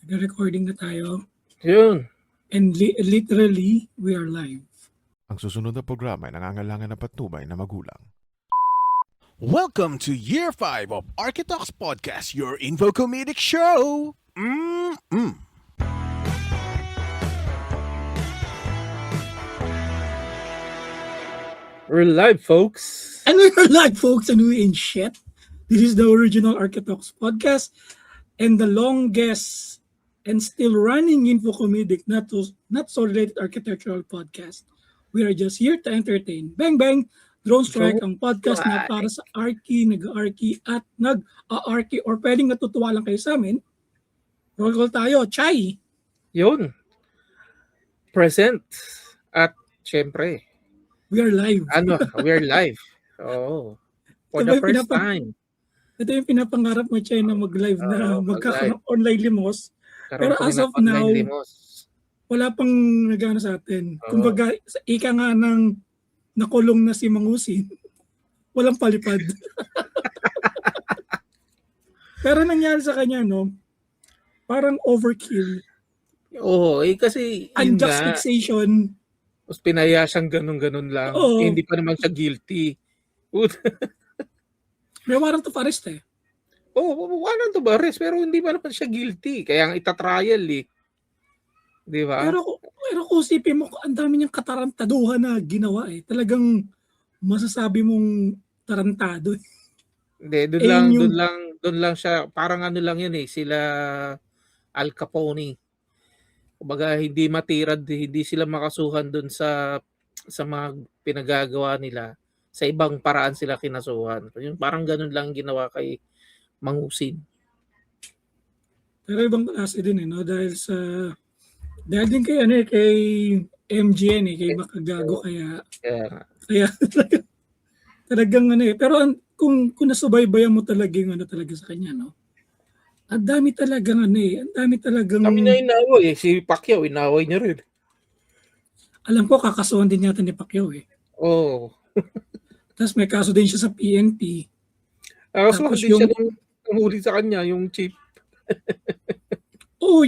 Recording na tayo. Yun. And literally, we are live. Ang susunod na programa ay nangangailangan ng patnubay na magulang. Welcome to Year 5 of Architalks Podcast, your info comedic show. We're live, folks. And we're live, folks, and we in shit. This is the original Architalks podcast and the longest and still running info comedic, not so related architectural podcast. We are just here to entertain. Bang Bang! Drone Strike, ang podcast na para sa arky, nag-arky at nag-arky or pwedeng natutuwa lang kayo sa amin. Roll call tayo. Chai! Yun. Present. At syempre, We are live. we're live. Oh. For Diba the first time. Ito yung pinapangarap mo, Chai, na mag-live na magkakaroon ng online limos. Pero Karoon as kami of ng online now, limos. wala pang nagana sa atin. Oo. Kumbaga, sa ika nga ng nakulong na si Mangusin, walang palipad. Pero nangyari sa kanya, no? Parang overkill. Oo, kasi yun Unjust nga. fixation. Tapos pinaya siyang ganun-ganun lang. Oo. Hindi pa naman siya guilty. May warrant of arrest eh. Walang to ba arrest, pero hindi pa naman siya guilty. Kaya ang itatrial eh. Di ba? Pero kung isipin mo, ang dami niyang katarantaduhan na ginawa eh. Talagang masasabi mong tarantado eh. Hindi, doon lang siya, parang ano lang yun eh, sila Al Capone. Kumbaga hindi matirad, hindi sila makasuhan doon sa mga pinagagawa nila. Sa ibang paraan sila kinasuhan. Yung parang ganun lang ginawa kay Mangusin. Pero ibang klase din eh, no? Dahil din kay MGN eh, kay Makagago, kaya talagang ano eh. Pero kung nasubaybayan mo talaga yung ano talaga sa kanya, no? Ang dami talagang ano eh. Ang dami talagang... Kami na inaway eh. Si Pacquiao, inaway niya rin. Alam ko, kakasuhan din yata ni Pacquiao eh. Oo. Tapos may kaso din siya sa PNP. Tapos Tapos hindi siya nung huli sa kanya, yung chief. Oo,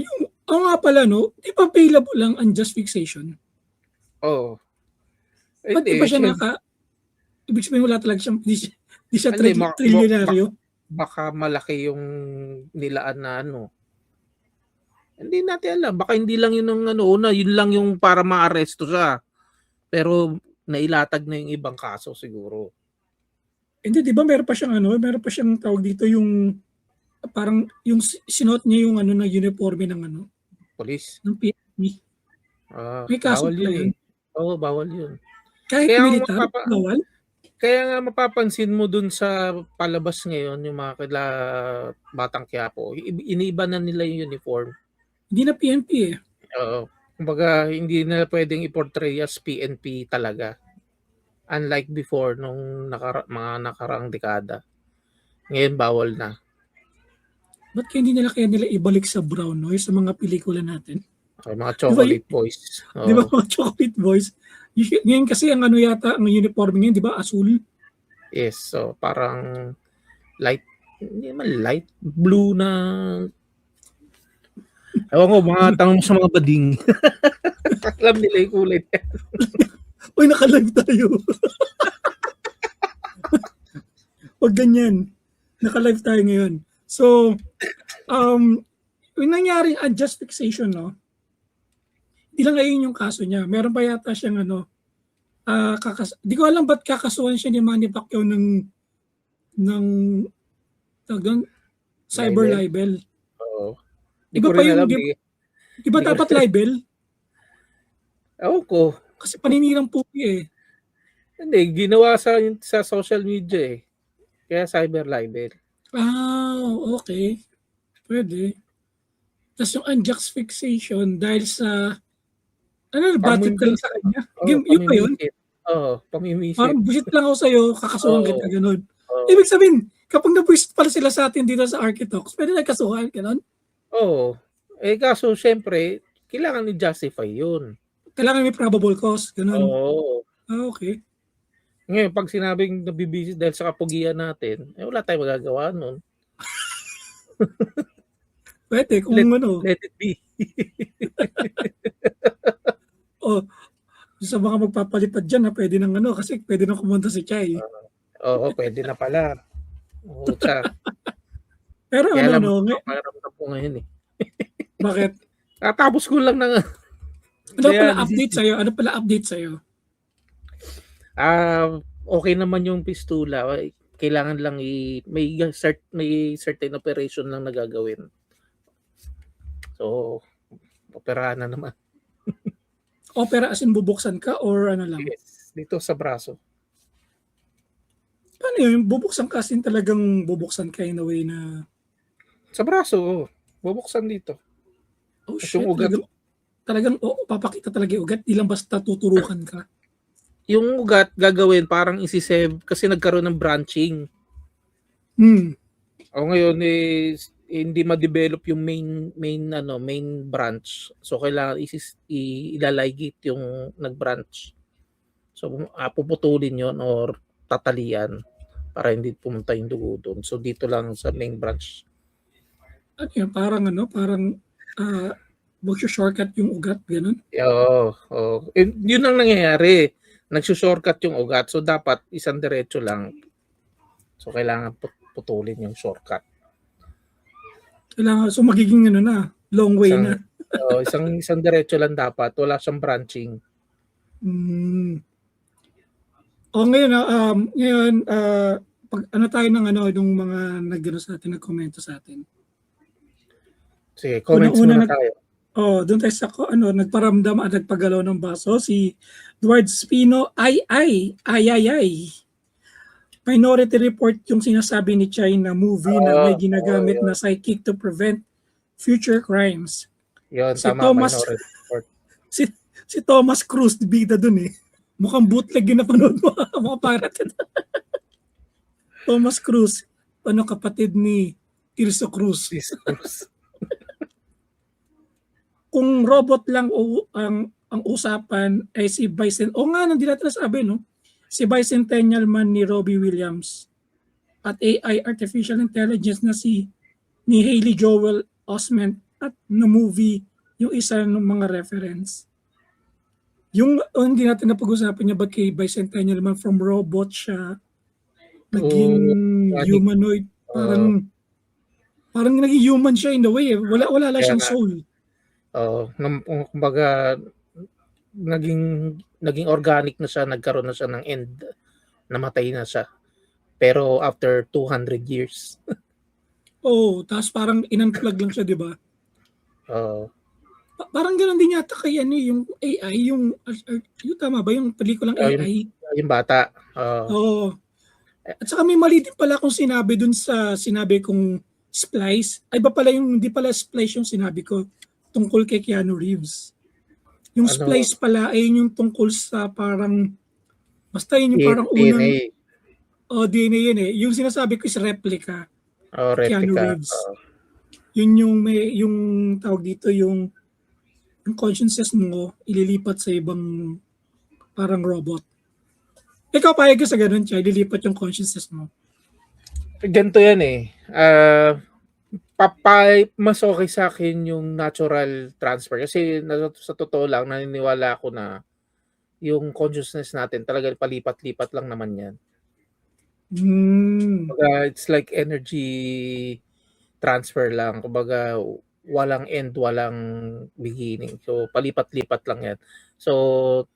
nga pala, no? Di ba available lang unjust fixation? Oo. Ba't di ba siya ibig sabihin wala talaga siyang, di siya Hindi, trilyonaryo? Baka malaki yung nilaan na ano. Hindi natin alam. Baka hindi lang yun ang una. Yun lang yung para ma-aresto siya. Pero nailatag na yung ibang kaso siguro. Hindi, di ba meron pa siyang tawag dito yung parang yung sinuot niya yung ano na uniforme ng ano Police. ng PNP. May kaso Bawal pala yun. Oo, bawal yun. Kahit militar, bawal? Kaya nga mapapansin mo dun sa palabas ngayon, yung mga Batang Quiapo, iniiba na nila yung uniform. Hindi na PNP eh. Oo. Kumbaga, hindi na pwedeng i-portray as PNP talaga. Unlike before, nung mga nakaraang dekada. Ngayon, bawal na. Ba't hindi nila ibalik sa brown, no? Sa mga pelikula natin? Mga chocolate boys. Di ba mga chocolate boys? Ngayon kasi ang ano yata, ang uniform ngayon, di ba? Asul. Yes. So, parang hindi naman light blue na... Ewan ko, mga tanong sa mga bading. Alam nila yung kulay. Uy, naka-live tayo. Huwag ganyan. Naka-live tayo ngayon. So, yung nangyari unjust fixation, no? Hindi lang ngayon yung kaso niya. Meron pa yata siyang di ko alam ba't kakasuhan siya ni Manny Pacquiao ng cyber libel. Oo. Di ba pa yung, di ba dapat libel? Ewan ko. Kasi paninirang pupi eh. Hindi, ginawa sa social media eh. Kaya cyber libel. Okay. Pwede. Tapos yung unjust fixation dahil sa budget ka lang sa kanya. Yun ba yun? Oo, pamimisit. Parang busit lang ako sa'yo, kakasuhan kita, ganun. Oo. Ibig sabihin, kapag nabusit pala sila sa atin dito sa Architalks, pwede nagkasuhan, ganun? Oo. Kaso, syempre, kailangan i-justify yun. Kailangan may probable cause, ganun. Oo. Okay. Ngayon, pag sinabing nabibisit dahil sa kapugian natin, wala tayong magagawa nun. Pwede kung Let it be. o sa mga magpapalipad dyan na pwede nang kasi pwede nang kumunta si Chai. Oo, pwede na pala. Oo, siya. Pero Kaya alam mo, no, pakiramdam ko ngayon eh. bakit? Tapos ko lang ng Ano pala dialysis. update sa'yo? Ano pala update sa'yo? Okay naman yung pistula. Kailangan lang may certain operation lang na gagawin. So, operahan na naman. Opera as in bubuksan ka or ano lang? Yes, dito sa braso. Paano yun? Bubuksan ka as in talagang bubuksan ka in a way na Sa braso, bubuksan dito. oh At shit, yung ugat, talagang papakita talaga yung ugat. Di lang basta tuturukan ka. yung ugat gagawin parang isi-save kasi nagkaroon ng branching. O ngayon hindi ma-develop yung main branch. So kailangan ilaligit yung nag-branch. So puputulin yon or tatalian para hindi pumunta yung dugo doon. So dito lang sa main branch. Ano yun? Parang shortcut yung ugat, ganun. Oo. Yun ang nangyayari. Nagsushortcut yung ugat. So dapat isang diretso lang. So kailangan putulin yung shortcut. Kailangan, so magiging long way na. Isang diretso lang dapat. Wala siyang branching. O ngayon, pag tayo ng nung mga nagkomento sa atin. Sige, comments muna tayo. Doon tayo sa nagparamdam at nagpagalaw ng baso si Eduard Spino. Ay. Minority Report yung sinasabi ni Chai na movie na may ginagamit na psychic to prevent future crimes. Yun, Si tama, Thomas, Minority Report. si Thomas Cruz, bida dun eh. Mukhang bootleg yung napanood mo, mga pirate. Thomas Cruz, kapatid ni Tirso Cruz. Kung robot lang ang usapan ay si hindi natin nasabi, no? Si Bicentennial Man ni Robbie Williams at AI Artificial Intelligence na ni Haley Joel Osment at na movie yung isa ng mga reference. Yung hindi natin napag-usapan niya ba't kay Bicentennial Man from robot siya naging humanoid, parang naging human siya in a way. Wala lang siyang soul. Kumbaga naging organic na siya, nagkaroon na siya ng end, namatay na siya. Pero after 200 years. Tapos parang in-unplug lang siya, di ba? Parang ganoon din yata kay yung AI, yung tama ba yung pelikulang AI? Yung bata. At saka may mali din pala kung sinabi dun sa sinabi kong splice. Ay ba pala hindi pala splice yung sinabi ko tungkol kay Keanu Reeves. Yung splice pala ay yung tungkol sa parang basta yun yung parang DNA. unang DNA yun eh. Yung sinasabi ko is replica. Replica. Keanu Reeves. Yun yung tawag dito yung consciousness mo ililipat sa ibang parang robot. Ikaw payag ka sa ganun, Chay, ililipat yung consciousness mo. Ganito yan eh. Mas okay sa akin yung natural transfer. Kasi sa totoo lang, naniniwala ako na yung consciousness natin talaga palipat-lipat lang naman yan. It's like energy transfer lang. Kumbaga, walang end, walang beginning. So, palipat-lipat lang yan. So,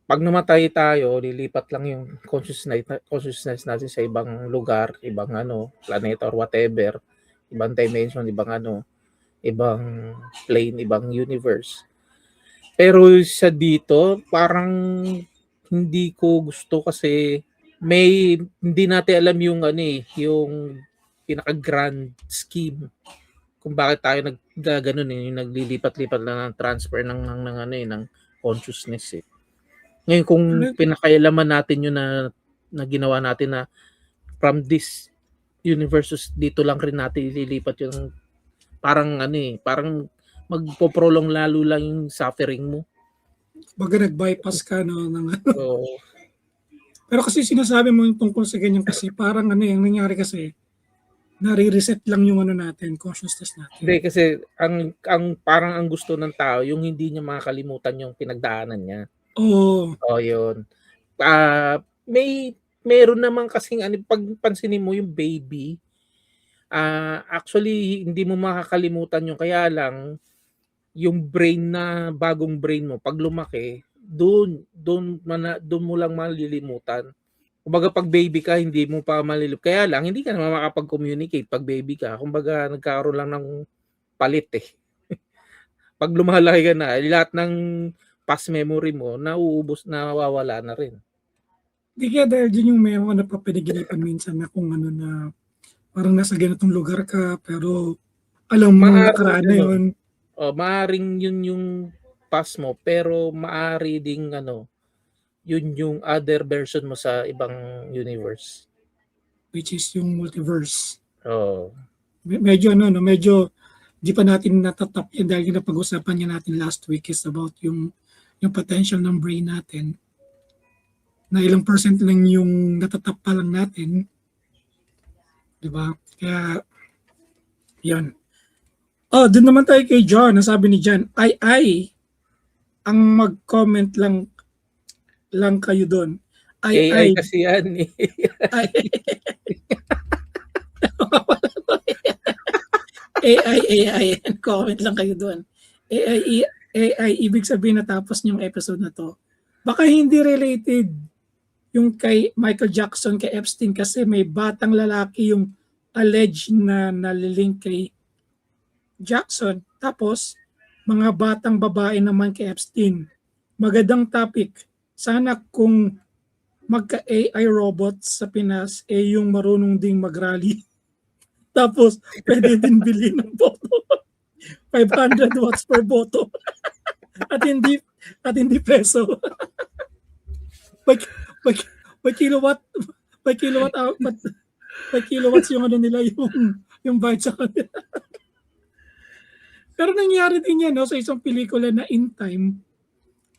pag namatay tayo, lilipat lang yung consciousness natin sa ibang lugar, ibang planeta or whatever, ibang dimension, ibang plane, ibang universe. Pero sa dito, parang hindi ko gusto kasi hindi natin alam yung yung pinaka-grand scheme kung bakit tayo naggaganon yung naglilipat-lipat lang ng transfer ng consciousness eh. Ngayon kung pinakailaman natin yun na ginawa natin na from this universe dito lang rin natin ililipat yung parang parang magpo-prolong lalo lang yung suffering mo. Baga nag-bypass ka Pero kasi sinasabi mo yung tungkol sa ganyan kasi parang yung nangyari kasi nare-reset lang yung ano natin, consciousness natin. Hindi kasi ang parang ang gusto ng tao yung hindi niya makakalimutan yung pinagdaanan niya. Oo. Oh, yun. Meron naman kasing ano, pag pansinin mo yung baby, actually hindi mo makakalimutan yung kaya lang yung brain na bagong brain mo pag lumaki, doon mo lang malilimutan. Kumbaga pag baby ka, hindi mo pa malilip. Kaya lang, hindi ka naman makapag-communicate pag baby ka. Kumbaga nagkaroon lang ng palit eh. Pag lumalaki ka na, lahat ng past memory mo, nauubos, nawawala na rin. Di kaya dahil dyan yung may mga napapanaginipan minsan na kung ano na parang nasa ganitong lugar ka, pero alam mo nakaraan na yun. Maaring yun yung past mo, pero maari ding yun yung other version mo sa ibang universe. Which is yung multiverse. Oh. Medyo di pa natin natatap yan dahil yung napag-usapan niya natin last week is about yung potential ng brain natin. Na ilang percent lang yung natatap pa lang natin. Diba? Kaya, yan. Doon naman tayo kay John. Nasabi ni John, ang mag-comment lang kayo doon. AI kasi yan eh. AI. Comment lang kayo doon. AI, ibig sabihin natapos yung episode na to. Baka hindi related yung kay Michael Jackson, kay Epstein kasi may batang lalaki yung alleged na nalilink kay Jackson. Tapos, mga batang babae naman kay Epstein. Magandang topic. Sana kung magka-AI robots sa Pinas, yung marunong ding mag-rally. Tapos, pwede din bilhin ng boto. 500 watts per boto. at hindi peso. By kilowatts yung ano nila, yung bayad sa kanila. Pero nangyari din yan sa isang pelikula na In Time,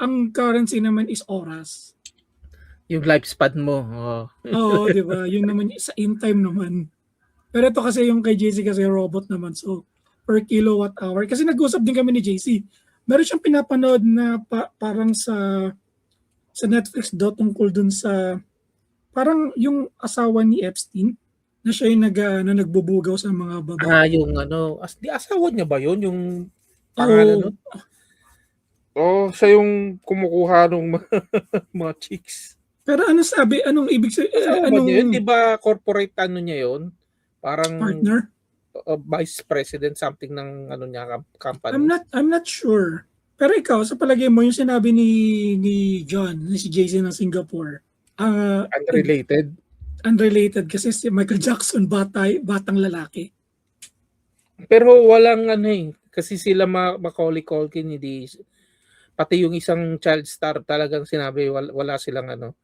ang currency naman is oras. Yung lifespan mo. Oo, di ba? Yun naman sa In Time naman. Pero ito kasi yung kay JC kasi robot naman. So, per kilowatt hour. Kasi nag-usap din kami ni JC. Meron siyang pinapanood na parang sa Netflix tungkol dun sa parang yung asawa ni Epstein na siya yung nagbubugaw sa mga babae. Yung asawa niya ba yun? Yung pangalan nun? Siya yung kumukuha ng mga chicks. Pero anong ibig sabihin? Di ba corporate niya yun? Parang Partner? Vice President something ng niya company. I'm not sure. Pero ikaw, sa palagay mo, yung sinabi ni John, si JC ng Singapore, unrelated kasi si Michael Jackson batang lalaki. Pero walang kasi sila Macaulay Culkin, hindi pati yung isang child star talagang sinabi wala silang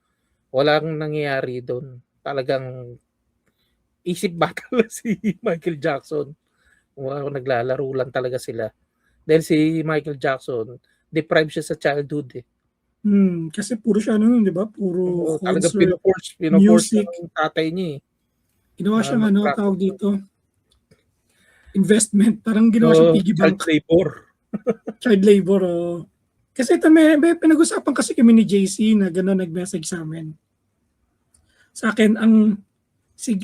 walang nangyayari doon. Talagang isip bata lang si Michael Jackson. Naglalaro lang talaga sila. Dahil si Michael Jackson, deprived siya sa childhood eh. Kasi puro siya di ba? Puro talaga concert, pinoforce music. ng tatay niya eh. Ginawa siyang tawag dito? Investment. Parang ginawa siyang piggy bank. Child labor. Kasi ito may pinag-usapan kasi kami ni JC na gano'n nag-message sa amin. Sa akin, si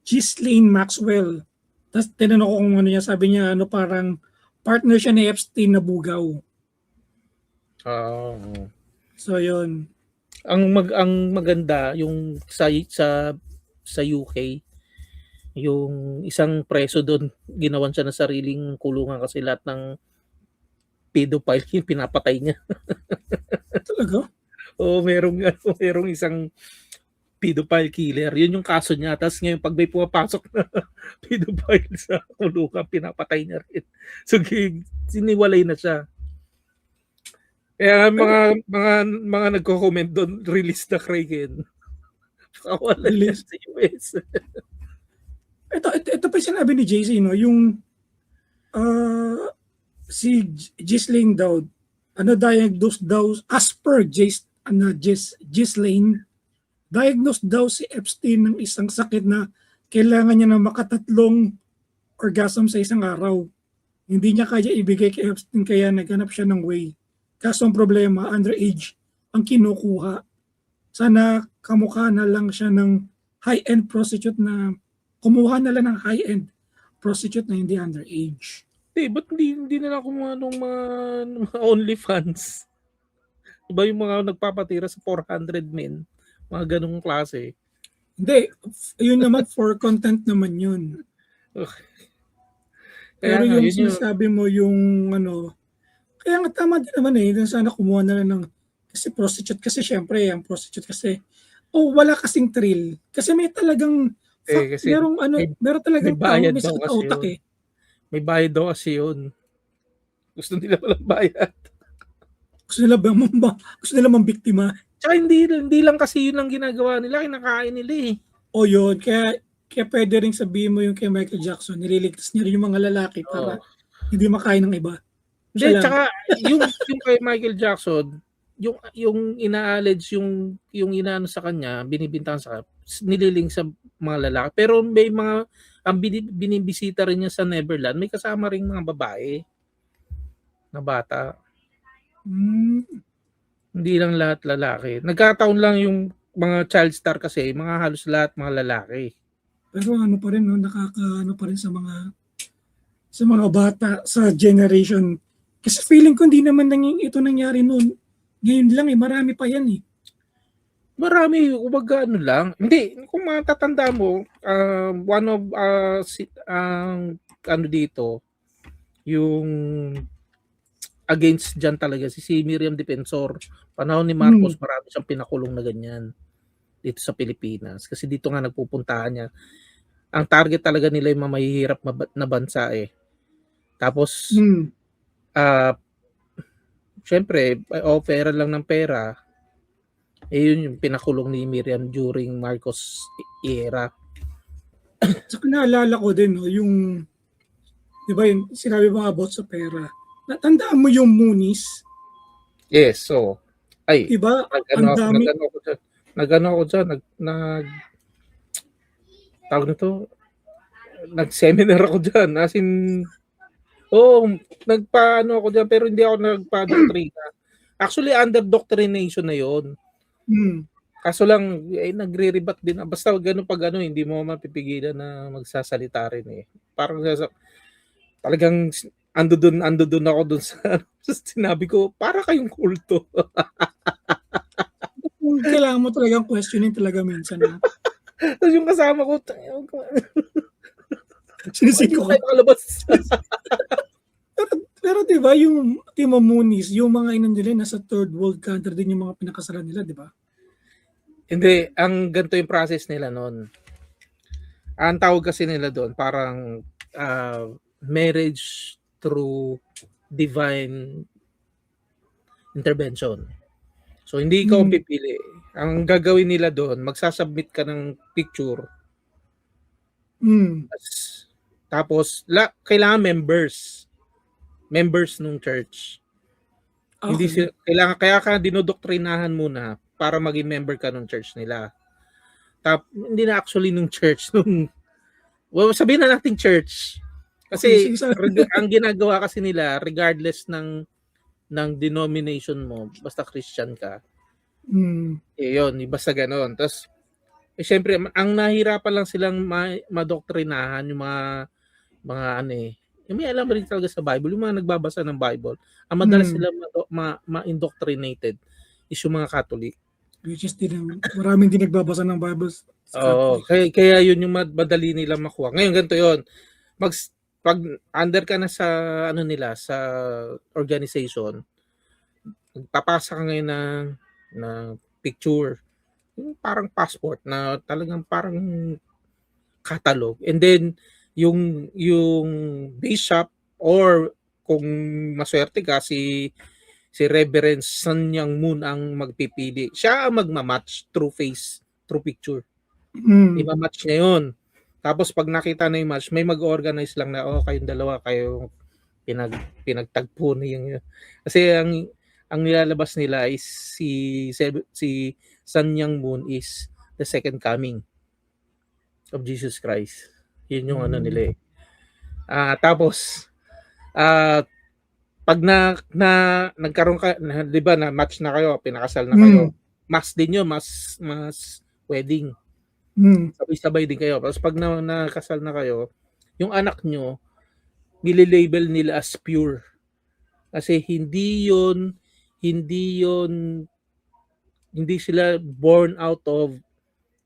Ghislaine Maxwell. Tapos tinanong ko kung ano niya. Sabi niya, parang partner siya ni Epstein na bugaw. So, yun. Ang maganda, yung sa UK, yung isang preso doon, ginawan siya ng sariling kulungan kasi lahat ng pedophile yung pinapatay niya. Talaga? Merong isang pedophile killer. Yun yung kaso niya. Tapos ngayon, pag may pumapasok na pedophile sa kulungan, pinapatay niya rin. So, siniwalay na siya. Kaya mga nagko-comment doon, release the Kraken. Wala Release sa US. Ito pa sinabi ni JC, yung si Ghislaine daw, diagnosed daw, as per Ghislaine, diagnosed daw si Epstein ng isang sakit na kailangan niya na makatatlong orgasm sa isang araw. Hindi niya kaya ibigay kay Epstein kaya naghanap siya ng way. Kaso ang problema, underage ang kinukuha. Sana kamukha na lang siya ng high-end prostitute na kumuha na lang ng high-end prostitute na hindi underage. Ba't hindi na lang kumuha ng mga OnlyFans? Iba yung mga nagpapatira sa 400 men. Mga ganung klase. Hindi, yun naman for content naman yun. Pero Kaya nga, yung yun yung, sinasabi mo yung ano, kaya nga tama din naman eh, sana kumuha na lang ng, kasi prostitute kasi syempre, ang prostitute kasi, wala kasing thrill. Kasi may talagang, kasi meron talagang may bayad may daw sakit na kasi utak yun. eh. May bayad daw kasi yun. Gusto nila walang bayad. Gusto nila mambiktima. Tsaka hindi lang kasi yun ang ginagawa nila, kinakain nila eh. O yun, kaya pwede rin sabihin mo yung kay Michael Jackson, nililigtas niya rin yung mga lalaki para hindi makain ng iba. Hindi, tsaka yung kay Michael Jackson, yung ina-allege, yung inaano sa kanya, binibintangan sa kanya, nililing sa mga lalaki. Pero may mga, ang binibisita rin niya sa Neverland, may kasama rin mga babae na bata. Hindi lang lahat lalaki. Nagkataon lang yung mga child star kasi, mga halos lahat mga lalaki. Pero ano pa rin, no, nakakaano pa rin sa mga bata, sa generation. Kasi feeling ko hindi naman ito nangyari noon. Ngayon lang eh, marami pa yan eh. Marami, kumbaga ano lang. Hindi, kung matatanda mo, one of, ano dito, yung against dyan talaga, si Miriam Defensor. Panahon ni Marcos, marami siyang pinakulong na ganyan dito sa Pilipinas. Kasi dito nga nagpupuntahan niya. Ang target talaga nila yung mahihirap na bansa eh. Tapos, syempre, pera lang ng pera. Yun yung pinakulong ni Miriam during Marcos era. Saka naalala ko din, no, yung, di ba yun, sinabi mo about sa pera. Natandaan mo yung Moonies? Yes, so, ay, diba? Nag-ano ako dyan, tawag nito, nag-seminar ako dyan, as in, nagpa-ano ako dyan, pero hindi ako nagpa-doctrina. Actually, under doctrination na yun. Kaso lang, nagre-rebat din. Basta gano'n pag ano, hindi mo mapipigilan na magsasalita rin eh. Parang talagang ando doon ako doon sa sinabi ko, para kayong kulto. Kailangan mo talagang questionin talaga minsan. Tapos yung kasama ko, sinisiko ko. Pero di ba yung Timo Moonies, yung mga inan nila nasa third world country din yung mga pinakasalan nila, di ba? Hindi, ang ganito yung process nila noon. Ang tawag kasi nila doon, parang marriage through divine intervention. So, hindi ikaw pipili. Ang gagawin nila doon, magsasubmit ka ng picture. Tapos, kailangan members nung church. Okay. Hindi kailangan, kaya ka dinodoktrinahan muna para maging member ka nung church nila. Hindi na actually nung church, sabihin na natin church. Kasi ang ginagawa kasi nila, regardless ng denomination mo, basta Christian ka. Yun, basta ganoon. Tapos, syempre, ang nahirapan lang silang madoktrinahan yung mga ano eh. Yung may alam rin talaga sa Bible, yung mga nagbabasa ng Bible, ang madalas sila ma-indoctrinated is yung mga Catholic. Which is maraming din nagbabasa ng Bible. Kaya yun yung madali nila makuha. Ngayon, ganito yun. Pag under ka na sa sa organization, magpapasa ka ngayon na picture, yung parang passport na talagang parang catalog. And then yung bishop or kung maswerte ka si Reverend Sun Myung Moon ang magpipili. Siya ang magmamatch through picture. Imamatch niya yun. Tapos pag nakita na yung match, may mag-organize lang na kayong dalawa kayo pinagtagpo niyo. Kasi ang nilalabas nila is si Sun Myung Moon is the second coming. of Jesus Christ. Yun yung ano nila eh. Tapos pag nagkaroon ka, 'di ba, na match na kayo, pinakasal na kayo, mas din yun, mas wedding. Sabay-sabay din kayo. Tapos pag nakasal na kayo, yung anak nyo, nililabel nila as pure. Kasi hindi sila born out of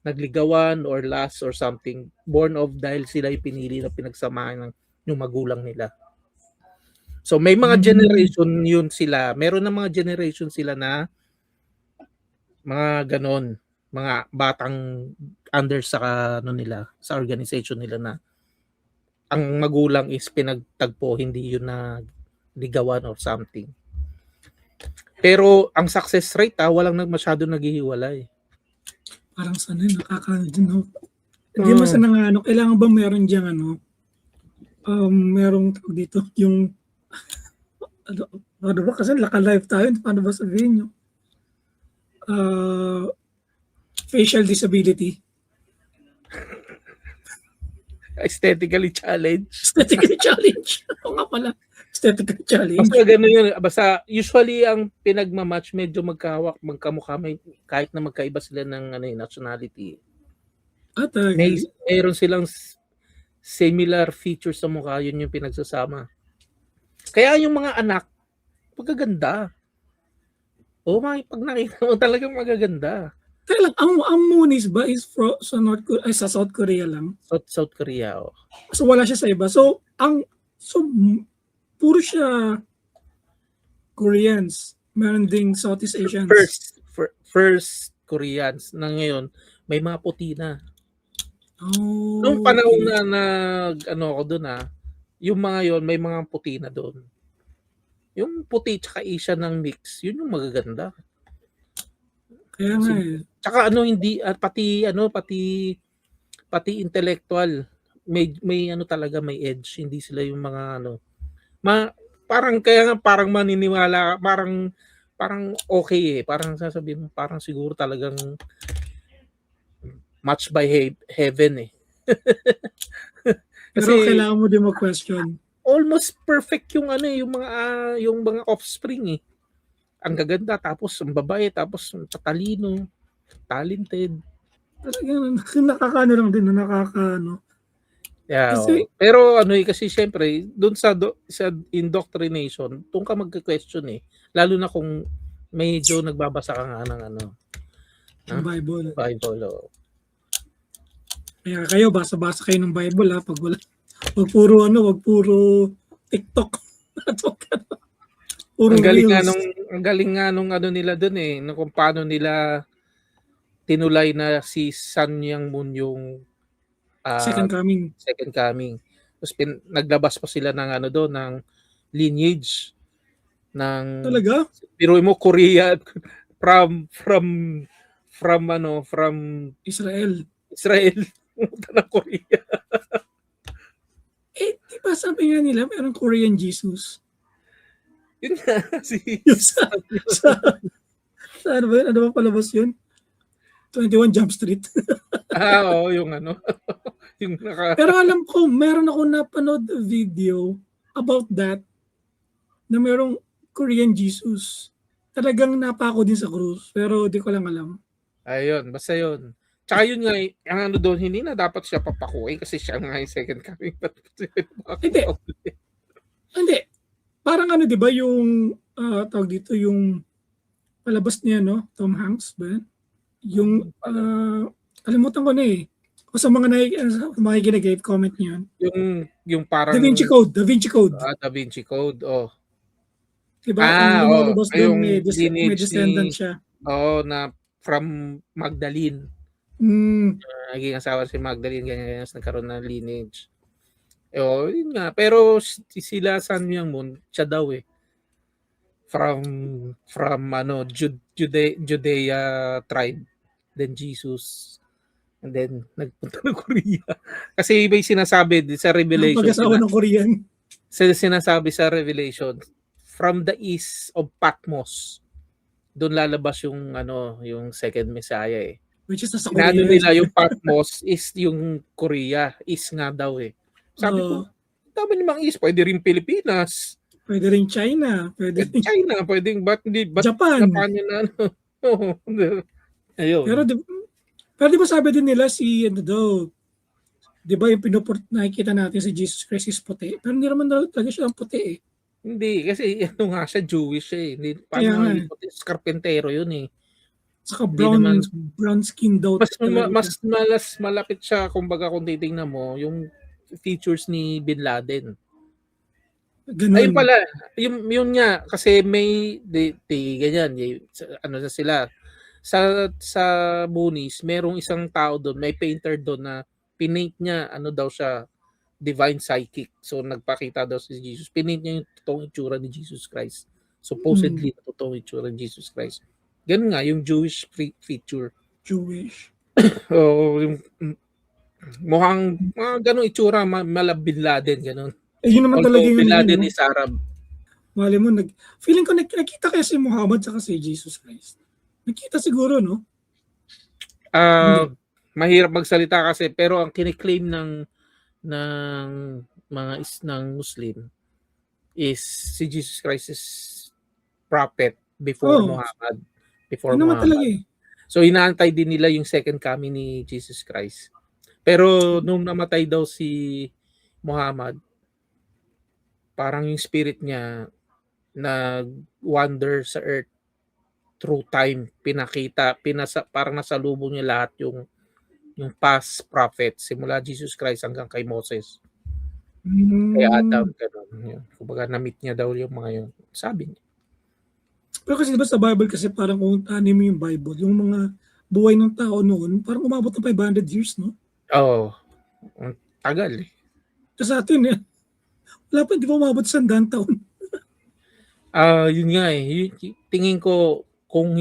nagligawan or lust or something. Born of dahil sila yung pinili na pinagsamahan ng yung magulang nila. So may mga generation yun sila. Meron na mga generation sila na mga ganon, mga batang under sa nila, sa organization nila na ang magulang is pinagtagpo, hindi yun na ligawan or something. Pero ang success rate walang masyado naghihiwalay. Parang sana nakaka-no. Hindi mo sana kailangan ba meron diyang merong dito yung ano ba kasi laka-live tayo, paano ba sabihin nyo? Facial disability. Aesthetically challenged. Aesthetically challenged. O nga pala. Aesthetically challenged. Basta gano'n yun. Basta usually ang pinagmamatch medyo magkahawak, magkamukha, kahit na magkaiba sila ng nationality. Mayroon silang similar features sa mukha, yun yung pinagsasama. Kaya yung mga anak, magaganda. Pag nakita mo talagang magaganda. Kaya lang, ang Moonies ba is sa South Korea lang? South Korea, So wala siya sa iba. So puro siya Koreans. Meron ding Southeast Asians. First Koreans na ngayon, may mga puti na. Noong Okay. panahon na ako doon yung mga yon may mga puti na doon. Yung puti tsaka Asian ng mix, yun yung magaganda. Kaya nga eh. Tsaka hindi pati intellectual may talaga may edge, hindi sila yung mga parang maniniwala, parang okay parang sasabihin mo parang siguro talagang match by heaven eh. Pero kailangan mo din mag-question. Almost perfect yung mga offspring eh. Ang gaganda, tapos ang babae, tapos tatalino, talented. Talagang nakakaano lang din, Yeah, Kasi- pero kasi syempre doon sa indoctrination, doon ka magke-question eh. Lalo na kung medyo nagbabasa ka nga ng Ang Bible. Bible. Kaya kayo, basa-basa kayo ng Bible pag wala. Wag puro TikTok. Puro Ang galing reels. nga nung nila doon eh, kung paano nila tinulay na si Sun Myung Moon yung Second coming. Tapos naglabas pa sila ng doon ng lineage ng Talaga? pero mo Korea from Israel. pumunta ng Korea. Di ba sabi nga nila, mayroong Korean Jesus? Yun nga Yung sa ano ba yun? Ano ba palabas yun? 21 Jump Street. yung yung Pero alam ko, meron ako napanood video about that na merong Korean Jesus. Talagang napako din sa krus, pero di ko lang alam. ayun, basta yun. Tsaka yun nga, ang doon, hindi na dapat siya papakuin kasi siya nga yung second coming. Hindi. Parang di ba yung tawag dito, yung palabas niya, Tom Hanks ba yan? Yung, kalimutan ko na eh. O sa mga makikinig, comment niyo yan. Yung parang... Da Vinci Code. Da Vinci Code, Diba? Ang lumalabas doon, may lineage descendant siya. na from Magdalene. Naging asawa si Magdalene, ganyan nagkaroon ng lineage. Yun nga. Pero sila Sun Myung Moon, siya daw eh. From Judea tribe. Then Jesus. And then nagpunta ng Korea. Kasi may sinasabi sa Revelation. Pag-asawa ng Korean. Sinasabi sa Revelation, from the east of Patmos, doon lalabas yung second Messiah eh. Which is nasa Korea. Inano nila yung Patmos is yung Korea. Is nga daw eh. Sabi ko, dami namang is. Pwede rin Pilipinas. Pwede rin China. Pwede rin China. Pwedeng ba't Japan. Japan yun na ano. Ayun. Pero di ba sabi din nila si ano daw, di ba yung nakikita natin si Jesus Christ is puti? Pero hindi naman talaga siya ang puti eh. Hindi, kasi ano nga siya, Jewish eh. Hindi, paano nga, karpentero yun eh. Saka brown skin daw. Mas malapit siya, kumbaga kung titingnan mo, yung features ni Bin Laden. Ganun. Ayun pala, yun nga, kasi may, ganyan, ano na sila. Sa Bunis, merong isang tao doon, may painter doon na pinaint niya, ano daw siya, divine psychic. So, nagpakita daw si Jesus. Pinaint niya yung totoong itsura ni Jesus Christ. Supposedly, totoong itsura ni Jesus Christ. Ganun nga, yung Jewish feature. Jewish. Yung mukhang ganun itsura, mala Bin Laden, ganun. Yun naman talaga yung Bin Laden is Arab. Mali mo, feeling ko nakita kaya si Muhammad saka si Jesus Christ. Nakita siguro, no? Mahirap magsalita kasi, pero ang kiniklaim ng ng Muslim is si Jesus Christ is prophet before Muhammad. Before Muhammad. Talaga eh. So inaantay din nila yung second coming ni Jesus Christ. Pero nung namatay daw si Muhammad, parang yung spirit niya nag-wander sa earth through time. Parang nasalubong niya lahat yung past prophet, simula Jesus Christ hanggang kay Moses. Kay Adam, gano'n. Kumbaga, na-meet niya daw yung mga yun. Sabi niya. Pero kasi diba sa Bible kasi parang kung tanin mo yung Bible, yung mga buhay ng tao noon, parang umabot ng 500 years, no? Oo. Tagal eh. Kasi sa atin wala pa, hindi pa umabot sa 100 taon. Yun nga eh. Tingin ko, kung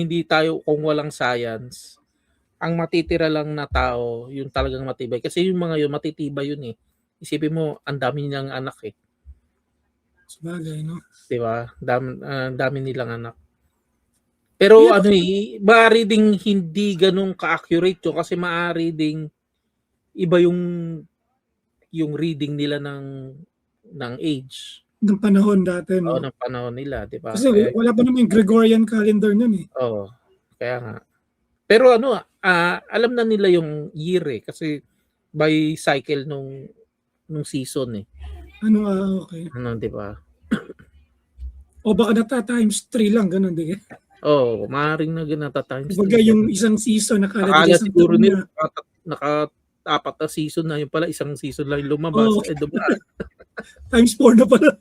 walang science, ang matitira lang na tao, yung talagang matibay. Kasi yung mga yun, matitibay yun eh. Isipin mo, ang dami nilang anak eh. Sabagay, no? Diba? Dami nilang anak. Pero maaari ding hindi ganun ka-accurate yun kasi maaari ding iba yung reading nila ng age. Ng panahon dati, no? Oo, ng panahon nila, diba? Kasi wala pa naman yung Gregorian calendar nun eh. Oo, kaya nga. Pero alam na nila yung year eh kasi by cycle nung season eh. Okay. Di ba? O baka times 3 lang, ganun din eh. Oo, maaaring na ganata times 3. Kumbaga yung isang season nakala siguro nila naka-apat na season na, yung pala isang season lang lumabas. Times 4 na pala.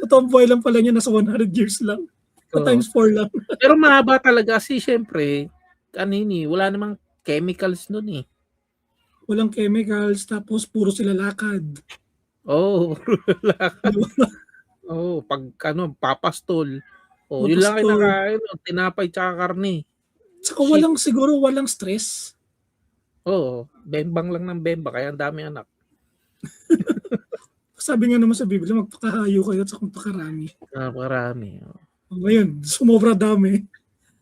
Totoong buhay lang pala niya, nasa 100 years lang. Times 4 lang. Pero mahaba talaga kasi syempre, wala namang chemicals nun eh. Walang chemicals, tapos puro sila lakad. Lakad. Pag papastol. Yun lang kinakain, tinapay tsaka karne. Saka walang stress. Bembang lang ng bemba, kaya ang dami anak. Sabi nga naman sa Biblia, magpakahayo kayo at magpakarami. Napakarami. Ngayon, sumobra dami.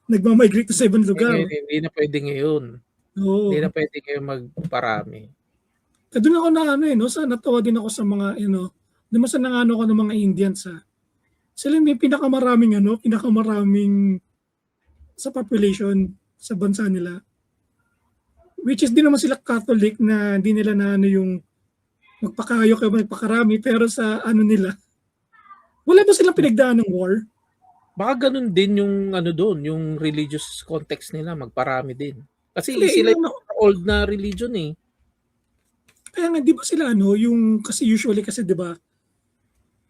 Nagmamigrate sa ibang lugar. Hindi na pwede ngayon. Hindi na pwede ngayon magparami. Doon ako natawa din ako sa mga, naman sa nangano ko ng mga Indians sila may pinakamaraming sa population sa bansa nila. Which is, di naman sila Catholic na hindi nila yung magpakayo kayo, magpakarami, pero sa nila, wala ba silang pinagdaan ng war? Baka ganun din yung doon, yung religious context nila, magparami din. Kasi sila yung old na religion eh. Kaya nga, di ba sila kasi usually kasi di ba,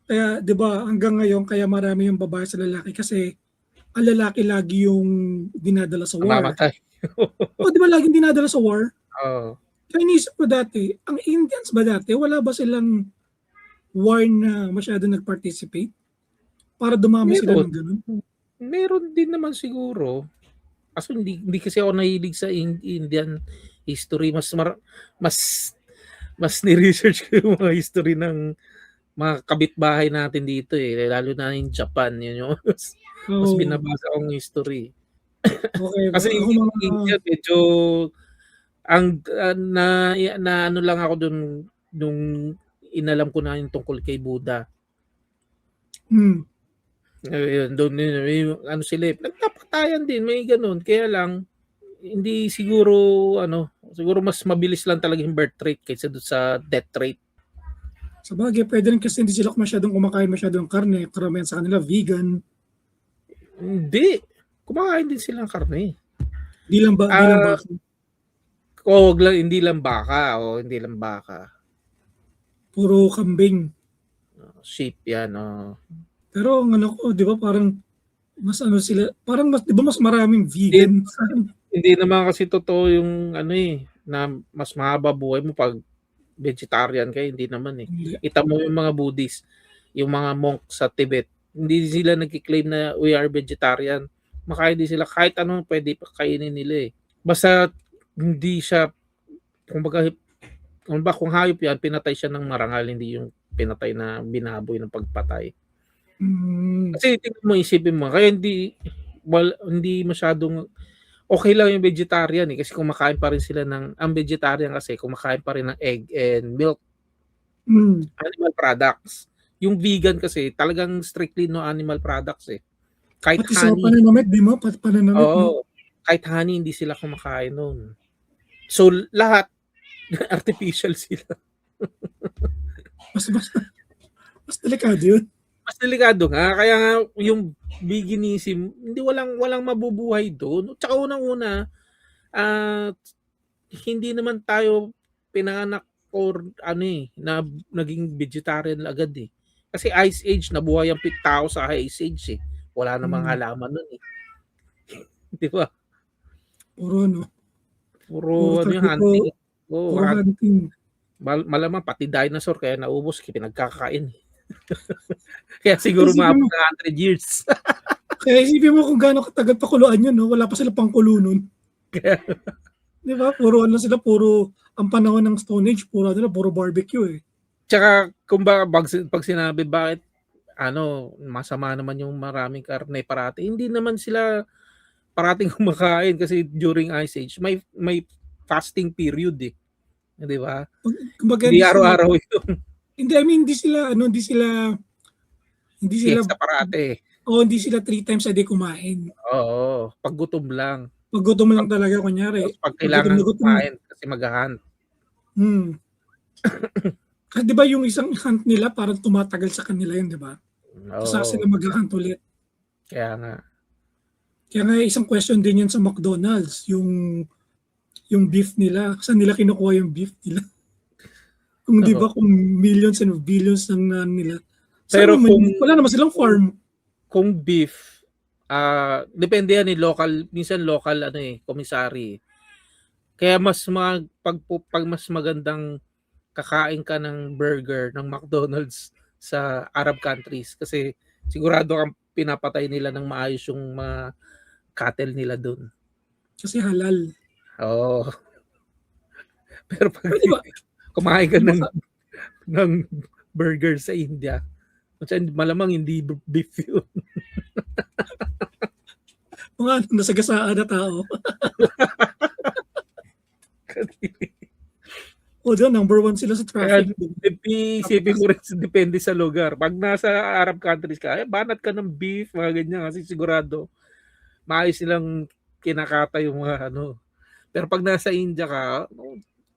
kaya di ba hanggang ngayon kaya marami yung babae sa lalaki kasi ang lalaki lagi yung dinadala sa war. Mamatay. Di ba laging dinadala sa war? Kaya inisip ko dati, ang Indians ba dati, wala ba silang war na masyado nag-participate? Para dumami sila ng ganun? Meron din naman siguro. Kaso hindi kasi ako nahilig sa Indian history. Mas ni-research ko yung mga history ng mga kabitbahay natin dito eh. Lalo na in Japan. Yun yung mas binabasa akong history. Okay ba? Kasi Ako mga India medyo ang na ano lang ako dun nung inalam ko na yung tungkol kay Buddha. hmm, Ayun, doon din may ano sila, nagpapatayan din, may gano'n. Kaya lang hindi siguro ano, siguro mas mabilis lang talaga yung birth rate kaysa do'n sa death rate. sabagay puwede rin kasi hindi sila masyadong kumakain masyadong karne, karamihan sa kanila vegan. Hindi, kumakain din sila ng karne. Di lang Ah, baka. wag lang hindi lang baka, hindi lang baka. Puro kambing. Sheep 'yan, Pero ang ano ko, 'di ba parang mas ano sila, parang mas 'di ba mas maraming vegan? Hindi naman kasi totoo yung ano, na mas mahaba buhay mo 'pag vegetarian ka, hindi naman, eh. Hindi. Kita mo yung mga Buddhist, yung mga monk sa Tibet, hindi sila nagki-claim na we are vegetarian. Makain din sila kahit ano puwede kainin nila, eh. Basta hindi siya kumbaga kung hayop 'yan, pinatay siya ng marangal, hindi yung pinatay na binaboy ng pagpatay. Hmm, Kasi tingnan mo, isipin mo, kaya hindi masyadong okey lang yung vegetarian, kasi kumakain pa rin sila ang vegetarian kasi kumakain pa rin ng egg and milk, hmm. animal products. Yung vegan kasi talagang strictly no animal products, eh. Kahit Pati sa honey, pananamit 'di ba? Pananamit 'no? oo, kahit honey hindi sila kumakain nun. So, lahat artificial sila. Mas mas mas delikado 'yun. Mas delikado nga, kaya nga yung veganism walang mabubuhay dun. Tsaka unang-una, ah, hindi naman tayo pinanganak or ano, na naging vegetarian agad, eh. Kasi Ice Age nabuhay ang tao sa Ice Age, eh. Wala namang Hmm, halaman nun, eh, 'di ba? puro ano, puro Puro ano yung talaga hunting, oo, puro hunting. malamang pati dinosaur kaya naubos pinagkakain, eh. Kaya siguro Isipin umabot mo ng 100 years. kaya isipin mo kung gaano katagal pakuluan 'yun 'no, wala pa silang pangkulo nun. Kaya 'Di ba puro ano sila, puro ang panahon ng Stone Age puro ano, puro barbecue, eh. tsaka kumbaga 'pag sinabi bakit ano, masama naman yung maraming karne parati, hindi naman sila parating kumakain kasi during Ice Age may fasting period, eh, 'di ba? Kumbaga Hindi hindi sila araw-araw yung hindi, I mean hindi sila piyesta parati. hindi sila 3 times a day kumain. Oo, 'pag gutom lang. 'Pag gutom lang 'Pag talaga kunyari, Tapos 'pag 'pag gutom kailangan na gutom kumain kasi magha-hunt. hmm. Kasi 'di ba yung isang hunt nila parang tumatagal sa kanila yun 'di ba? Tas saka Oo, sila magha-hunt ulit. kaya nga. Kaya nga isang question din yan sa McDonald's, yung beef nila, saan nila kinukuha yung beef nila? Kung 'di ba Oo. kung millions and billions ng nila, saan Pero naman wala naman silang farm. kung beef, depende yan, minsan local ano, commissary, eh. Kaya mas 'pag mas magandang kakain ka ng burger ng McDonald's sa Arab countries kasi sigurado kang pinapatay nila ng maayos yung mga cattle nila dun. Kasi halal. Oo, pero 'pag Pero 'di ba kumain ka 'di ba ng burger sa India, malamang hindi beef yun. mga nasagasaan na tao. O di ba number 1 sila sa Kaya traffic 'di ba? isipin mo rin depende sa lugar. 'Pag nasa Arab countries ka, banat ka ng beef, mga ganyan, kasi sigurado maayos nilang kinakata yung mga ano. Pero 'pag nasa India ka,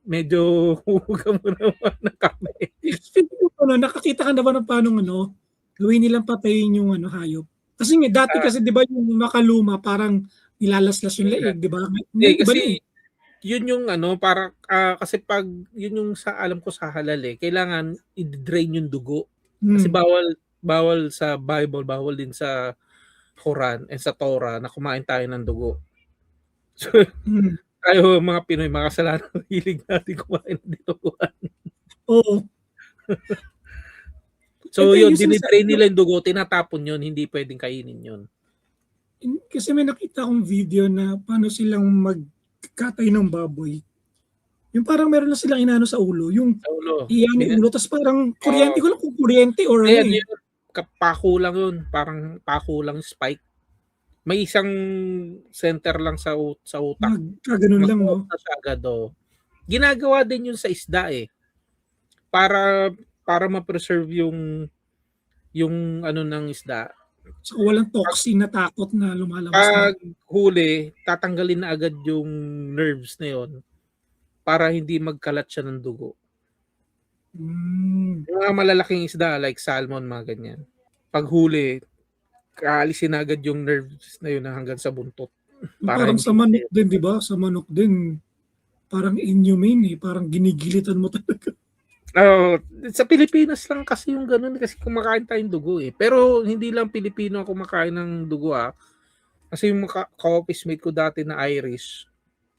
medyo huhuga mo naman ng karne. Feeling ko ano, nakakita ka na ba ng paanong ano, gawin nilang patayin yung ano, hayop? Kasi nga dati Ah, kasi 'di ba yung makaluma parang nilalaslas yung leeg 'di ba? Hindi Ngayon iba kasi na, eh. yun yung ano, parang, kasi 'pag yun yung sa alam ko sa halal, kailangan i-drain yung dugo. Kasi Hmm, bawal bawal sa Bible, bawal din sa Quran and sa Torah na kumain tayo ng dugo. So, hmm. tayo mga Pinoy makasalanan hilig natin kumain ng dinuguan. Oo. So Hindi yun, yung sinasabi dine-drain ko nila yung dugo, tinatapon yun, hindi puwedeng kainin yun. kasi may nakita akong video na paano silang magkatay ng baboy. Yung parang meron na silang inaano sa ulo, yung Sa ulo, iyan yung ulo ta's parang oo. kuryente ko lang kung kuryente or Hindi ano, ano eh. yun, pako lang yun, parang pako lang, spike. may isang center lang sa utak. Ganun lang, no? Mag-focus siya agad, ginagawa din yun sa isda para ma-preserve yung ano ng isda. So, walang toxin na takot na lumalabas na. Pag huli, tatanggalin na agad yung nerves na yun para hindi magkalat siya ng dugo. Yung mga malalaking isda like salmon, mga ganyan. Pag huli, kaalisin na agad yung nerves na yun hanggang sa buntot. Parang sa manok din, di ba? Sa manok din, parang inhumane Parang ginigilitan mo talaga. Sa Pilipinas lang kasi yung ganun kasi kumakain tayong dugo Pero hindi lang Pilipino ang kumakain ng dugo Kasi yung ka-office mate ko dati na Irish.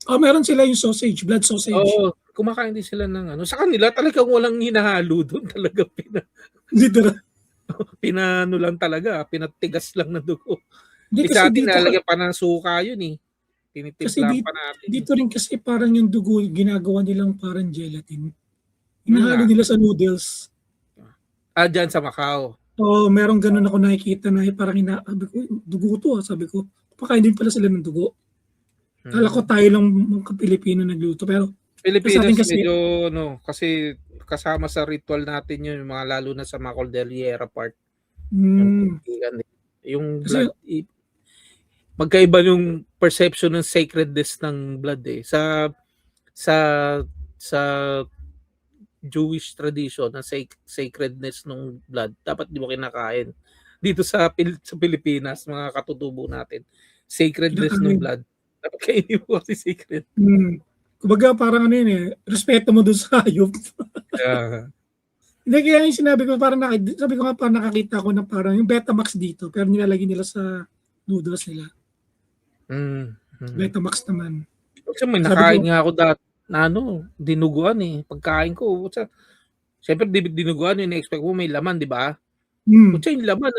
Meron sila yung sausage, blood sausage. Oo, kumakain din sila ng Sa kanila talagang walang hinahalo doon. Talaga Literal. pinano lang talaga. Pinatigas lang na dugo. Hindi Sa kasi atin nalagyan pa ng suka yun Kasi Tinitimpla pa natin. dito rin kasi parang yung dugo, ginagawa nilang parang gelatin. Hinahalo nila sa noodles. Dyan sa Macau. Merong ganun ako nakikita na parang sabi ko, dugo to sabi ko. Pakain din pala sila ng dugo. Kala ko tayo lang mga Pilipino nagluto. Pero Pilipinas kasi, medyo kasi kasama sa ritual natin yun, mga lalo na sa mga Cordillera part. Yung kasi, blood, magkaiba yung perception ng sacredness ng blood sa Jewish tradition na sacredness ng blood, dapat di mo kinakain. Dito sa Pilipinas, mga katutubo natin, sacredness ng blood, dapat kainin mo kasi sacred. Kumbaga parang respeto mo dun sa hayop. Hindi, kaya yung sinabi ko, sabi ko nga parang nakakita ko na parang yung Betamax dito, pero nilalagay nila sa noodles nila. Betamax naman. Kasi may nakain nga ako dati na dinuguan pagkain ko. Siyempre dinuguan expect mo may laman, di ba? Kutsa yung laman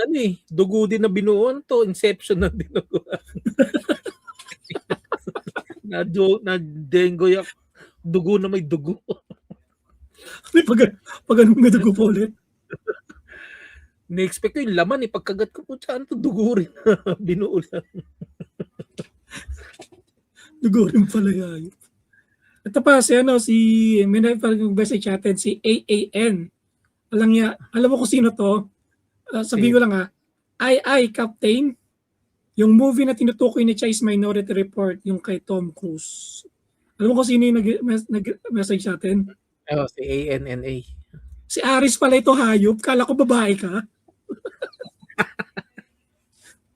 dugo din na binuon to, inception na dinuguan. na dengue dugo na may dugo. Pag anong may dugo po ulit? Na-expect ko yung laman pagkagat ko po saan to dugo rin. Binuo lang. Dugo rin pala yan. Ito pa may nag-message natin si AAN. Alam mo kung sino to? Sabihin ko lang I, Captain. Yung movie na tinutukoy ni Chase Minority Report, yung kay Tom Cruise. Alam mo kung sino yung nag-message natin? Si ANNA. Si Aris pala ito, hayop. Kala ko babae ka.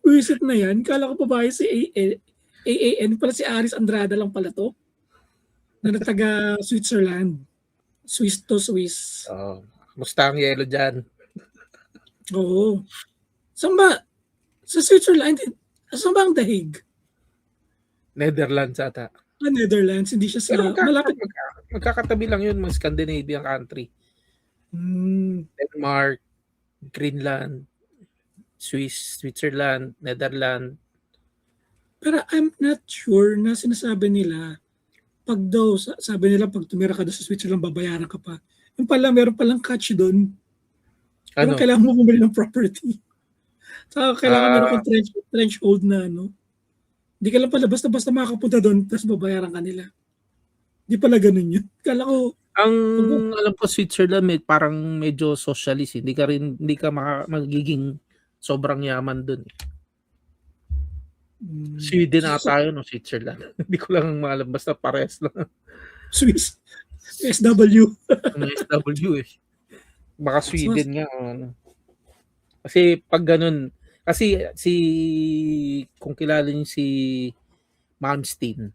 Wisit na yan. Kala ko babae si AAN. Pala si Aris Andrada lang pala to. Na taga Switzerland. Swiss to Swiss. Musta ang yelo dyan? Oo. Saan ba? Sa Switzerland, saan ba ang dahig? Netherlands ata. Netherlands, hindi siya sa... malapit. Magkakatabi lang yun, mga Scandinavian country. Denmark, Greenland, Switzerland, Netherlands. Pero I'm not sure na sinasabi nila sabi nila pag tumira ka doon sa Switzerland, babayaran ka pa. Yung pala, meron palang catch doon. Kailangan mo bumili ng property. Saka kailangan meron kang threshold na Hindi ka lang pala basta makakapunta doon, tapos babayaran ka nila. Hindi pala ganun yun. Kala ko... alam ko Switzerland parang medyo socialist. Hindi ka magiging sobrang yaman doon. Sweden ata yun o Switzerland. Hindi ko lang maalam. Basta pares lang. Swiss. SW. SW Baka Sweden nga. Kasi pag ganun, kasi kung kilala niyo si Malmsteen,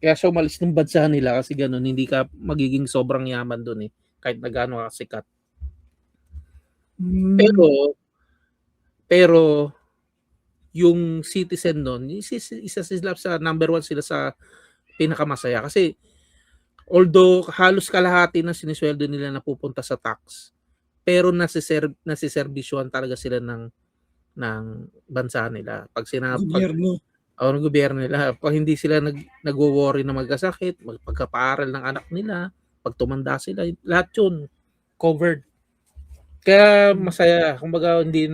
kaya siya umalis ng bansa nila kasi ganun, hindi ka magiging sobrang yaman doon kahit na gaano ka sikat. Pero yung citizen doon, isa sila sa number 1 sila sa pinakamasaya kasi although halos kalahati ng sinisweldo nila napupunta sa tax, pero nasiservisyohan talaga sila ng bansa nila. Pag ng gobyerno nila, pag hindi sila nagwo-worry na magkasakit, pagkapaaral ng anak nila, pag tumanda sila, lahat yun covered. Kaya masaya, kumbaga hindi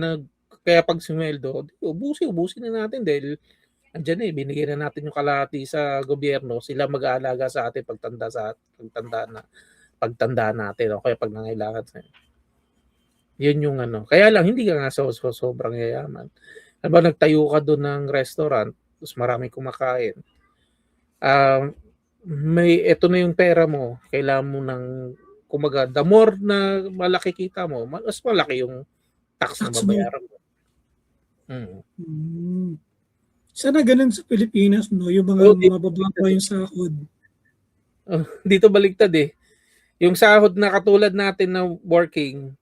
Kaya pag sumweldo, ubusin na natin dahil andiyan binigyan na natin yung kalahati sa gobyerno, sila mag-aalaga sa atin pagtanda natin o kaya pag nangailangan sa yun yung Kaya lang hindi ka nga sobrang yayaman. Halimbawa nagtayo ka doon ng restaurant, tapos maraming kumakain. Ito na yung pera mo, kailangan mo ng kumaga, the more na malaki kita mo, mas malaki yung tax na Tax mo. babayaran mo. Sana ganun sa Pilipinas, no? Yung mga mabababa yung sahod. Dito baliktad Yung sahod na katulad natin na working,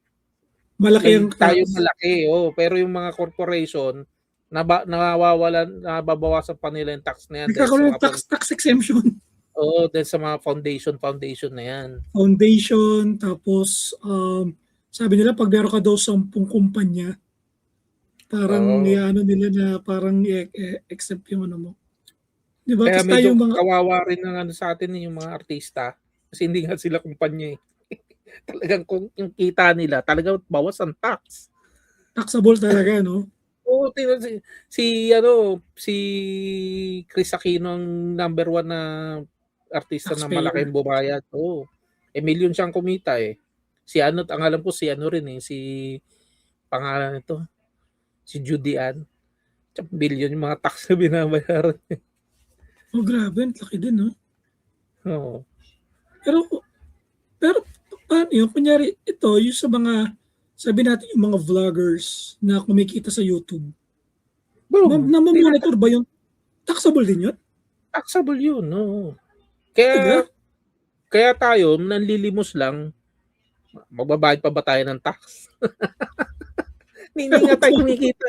Malaki ang tayo tax. malaki. Pero yung mga corporation, nababawasan pa nila yung tax na yan. Nagkakaroon ng tax exemption. Dahil sa mga foundation na yan. Foundation, tapos sabi nila pag meron ka daw 10 kumpanya, parang nila na parang accept yung mo. Di ba? Kaya Tapos medyo tayo mga kawawa rin ng sa atin yung mga artista kasi hindi nga sila kumpanya Talagang kung yung kita nila, talagang bawas ang tax. taxable talaga, no? Oo, si Chris Aquino ang number 1 na artista na Taxpayer. malaking bumayad. Million siyang kumita ang alam ko si rin si pangalan nito, si Judy Ann. Billion yung mga tax na binabayaran. Oh, grabe, ang laki din, no? Oo. Pero paano yun? Kunyari, ito, yung sa mga, sabi natin yung mga vloggers na kumikita sa YouTube. Namamonitor ba yung taxable din yun? Taxable yun, no. Talaga? Kaya tayo, nanlilimos lang, magbabayad pa ba tayo ng tax? Hindi nga tayo kumikita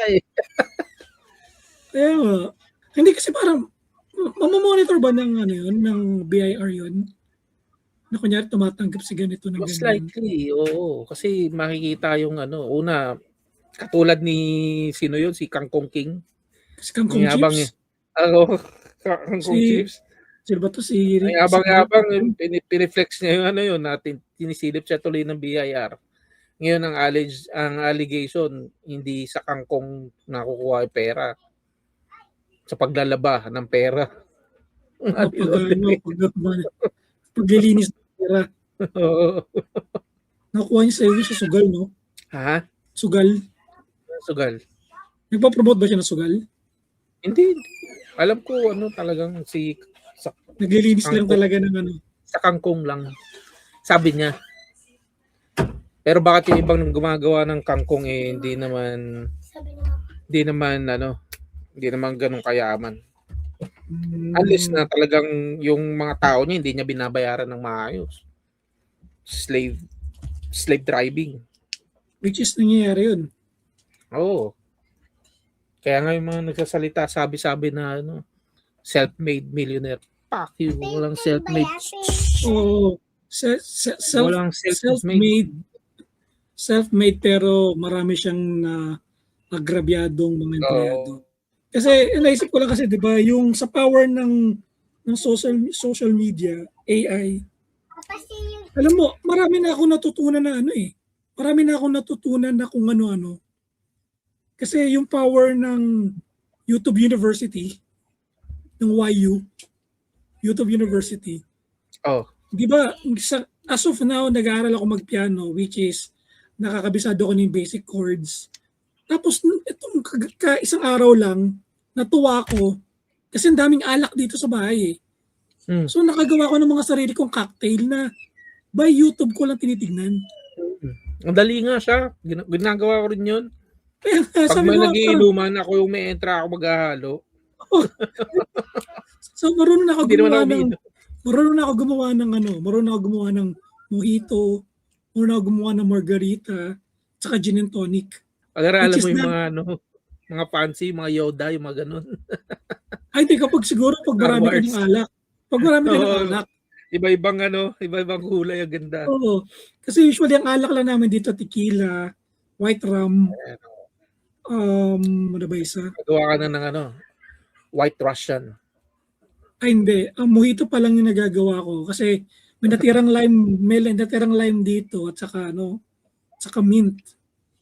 Kaya nga. Hindi kasi parang, mamamonitor ba ng ng BIR yun? Na kunyari tumatanggap si ganito ng Most ganyan. likely, oo. Kasi makikita yung una, katulad ni sino yun? Si Kangkong King. Kasi Kangkong Mayabang Chips. Kangkong Chips. Sino ba to? Si Mayabang, piniflex niya yung yun natin. Tinisilip siya tuloy ng BIR. Ngayon ang allegation, hindi sa Kangkong nakukuha yung pera. Sa paglalaba ng pera. Paglilinis ng pera. Nakuha niya sa sugal, no? Ha? Sugal. Nagpa-promote ba siya ng sugal? Hindi. Alam ko talagang naglilinis lang talaga ng sa kangkong lang. Sabi niya. Pero bakit yung ibang gumagawa ng kangkong hindi naman ganun kayaman. Unless na talagang yung mga tao niya hindi niya binabayaran ng maayos. Slave driving. Which is nangyayari yun. Oo. Kaya nga yung mga nagsasalita, sabi-sabi na self-made millionaire. Fuck you, walang self-made. Oo. Walang self-made. Self-made pero marami siyang agrabyadong mga empleyado. Kasi naisip ko lang kasi 'di ba yung sa power ng social media, AI. Alam mo, marami na akong natutunan na Marami na akong natutunan na kung ano-ano. Kasi yung power ng YouTube University, ng YouTube University. Oh. 'Di ba, as of now nag-aaral ako magpiano, which is nakakabisado ko ng basic chords. Tapos itong isang araw lang, natuwa ako kasi ang daming alak dito sa bahay So nakagawa ko ng mga sarili kong cocktail na by YouTube ko lang tinitignan. Ang dali nga siya. Ginagawa ko rin yun. Pag Sabi may ko, nagiinuman, ako yung may entra ako maghahalo. So marunong ako gumawa ng mojito, marunong ako gumawa ng margarita, saka gin and tonic. Pag-aralan mo yung mga fancy, mga Yoda, yung mga ganun. Ay, di kapag marami ka ng alak. Pag marami ka ng alak. Iba-ibang kulay, ang ganda. Oo. Kasi usually ang alak lang namin dito, tequila, white rum, ano ba isa? Nagawa ka na ng White Russian. Ay, hindi. Ang mojito pa lang yung nagagawa ko. Kasi may natirang lime dito at saka mint.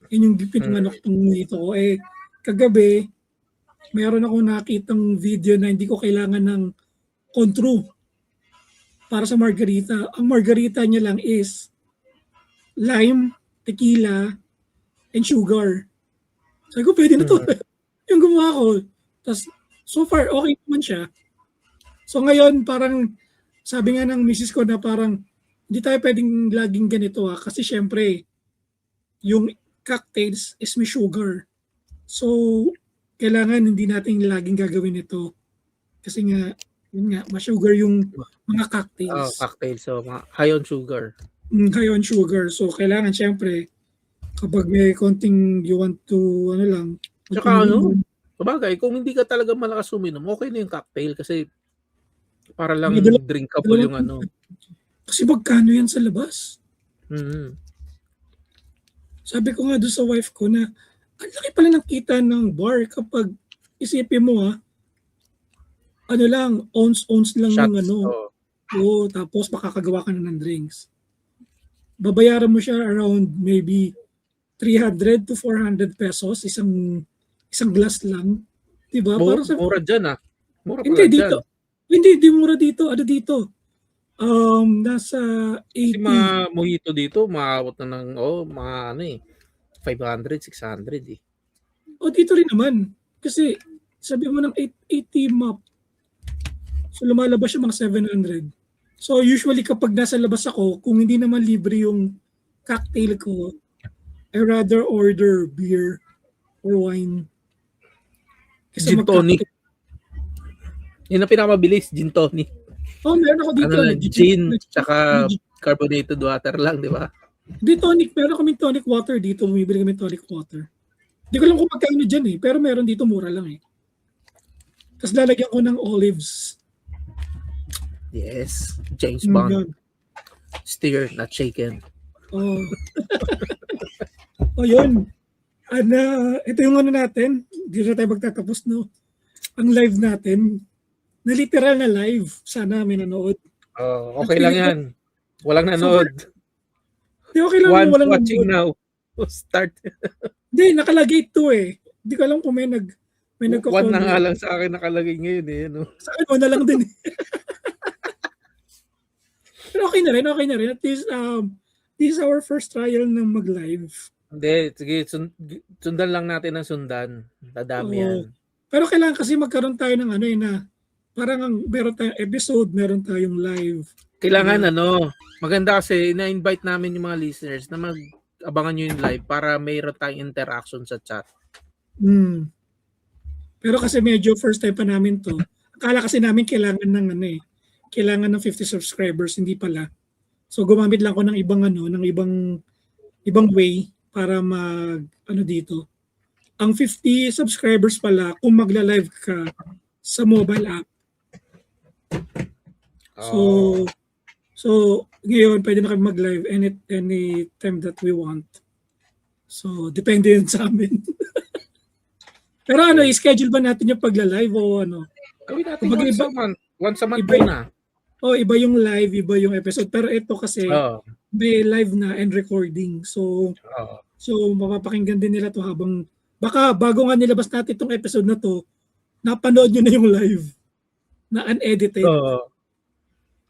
Yun yung pinanganak tong mojito ko. Kagabi, meron ako nakitang video na hindi ko kailangan ng contro para sa margarita. Ang margarita niya lang is lime, tequila, and sugar. Sabi ko, pwede na to. Yung gumawa ko. Tapos, so far, okay naman siya. So ngayon, parang, sabi nga ng misis ko na parang, hindi tayo pwedeng laging ganito kasi syempre, yung cocktails is may sugar. So, kailangan hindi natin laging gagawin ito. Kasi nga, yun nga, ma-sugar yung mga cocktails. Cocktail. So, high on sugar. High on sugar. So, kailangan syempre, kapag may konting you want to, Tsaka sabagay, kung hindi ka talaga malakas uminom, okay na yung cocktail kasi para lang drinkable yung Kasi magkano yan sa labas? Mm-hmm. Sabi ko nga doon sa wife ko na, ang laki pala ng kita ng bar kapag isipin mo ounce lang Shots, yung tapos makakagawa ka na ng drinks. Babayaran mo siya around maybe 300 to 400 pesos isang glass lang. Diba? Mura dyan Mura hindi dito. Hindi mura dito. Ano dito? Nasa 80. Kasi mga mojito dito, maabot na ng, mga 500, 600 eh. Dito rin naman. Kasi, sabi mo ng 80 map. So, lumalabas yung mga 700. So, usually kapag nasa labas ako, kung hindi naman libre yung cocktail ko, I rather order beer or wine. Gin tonic. Yun ang pinakamabilis, gin tonic. Meron ako dito. Gin, tsaka carbonated water lang, di ba? Di tonic. Meron kaming tonic water dito. Bumibili kami tonic water. Di ko lang kung magkano dyan pero meron dito mura lang Tapos lalagyan ko ng olives. Yes. James Bond. Stir, not shaken. Yun. Ito yung natin. Di na tayo magtatapos, no? Ang live natin. Na literal na live. Sana may nanood. Okay lang yan. Walang nanood. Okay lang One walang watching nanood. now. Start. Hindi, nakalagay 2 Hindi ko alam kung may nagko-comment. One na nga lang sa akin nakalagay ngayon Sa akin, na lang din. Pero okay na rin. At least, this is our first trial ng mag-live. Hindi, sige, sundan lang natin ang sundan. Dadami yan. Pero kailangan kasi magkaroon tayo ng na parang meron tayong episode, meron tayong live. Kailangan maganda kasi na-invite namin yung mga listeners na mag-abangan nyo yung live para mayroon tayong interaction sa chat. Pero kasi medyo first time pa namin to. Akala kasi namin kailangan ng kailangan ng 50 subscribers, hindi pala. So gumamit lang ako ng ibang way para dito. Ang 50 subscribers pala kung magla-live ka sa mobile app. So ngayon pwede na kami mag-live any time that we want. So depende yun sa amin. Pero i-schedule ba natin yung pagla-live o Gawin natin once a month na. Iba yung live, iba yung episode. Pero ito kasi may live na and recording. So mapapakinggan din nila to habang baka bago nga nilabas natin itong episode na to, napanood nyo na yung live na unedited.